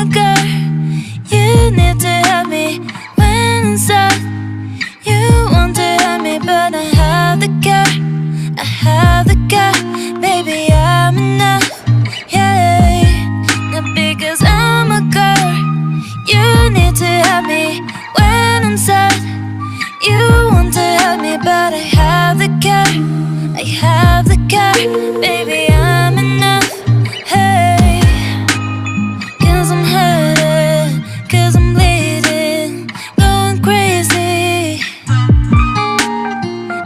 a girl. You need to help me when inside. You want to help me, but I have the girl. I have the girl. Baby, I'm enough. Yeah, not because I'm a girl. You need to help me when I'm sad. You want to help me, but I have the girl. I have the girl. Baby, I'm enough. Hey, 'cause I'm hurting, 'cause I'm bleeding, going crazy.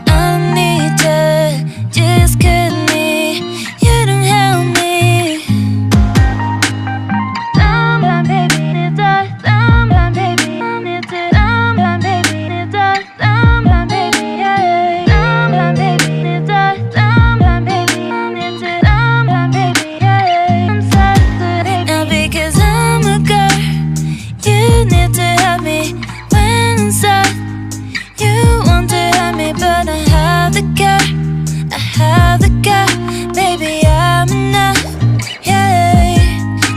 I need you, just cut me. You don't help me. Someone, baby, need us. Someone, baby, need to. Someone, baby, need us. Someone, baby, yeah. Someone, baby, need us. Someone, baby, need to. Someone, baby, yeah. I'm sorry, now because I'm a girl. You need to help me when inside. You want to help me, but I have the girl. I have the girl. Baby, I'm enough. Yeah,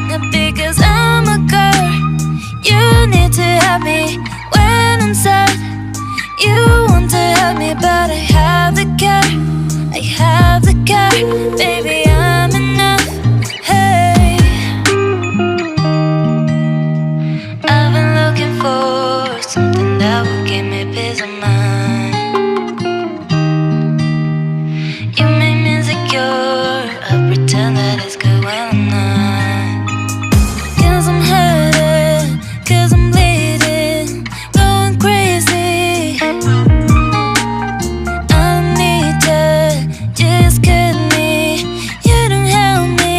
not because I'm a girl. You need to help me when I'm sad. You want to help me, but I have the girl. I have the girl. Baby, I'm enough. Hey, I've been looking for something that will give me peace of mind. You make me insecure. I pretend that it's good when I'm not. 'Cause I'm hurting, 'cause I'm bleeding, going crazy. I need you, just cut me. You don't help me.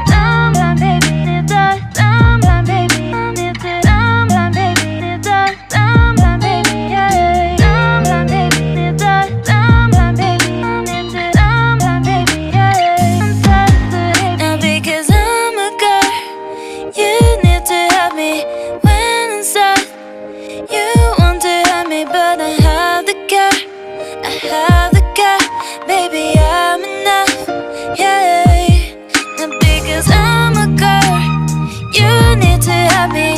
Someone, baby, need us. Someone, baby, need to. Someone, baby, need us. Someone, baby, yeah. Someone, baby, need us. Someone, baby, need to. Someone, baby, yeah. I'm sorry, now because I'm a girl. You need to help me when inside. You want to help me, but I have the girl. I have the girl. Baby, I'm enough. Yeah, not because I'm a girl. You need to help me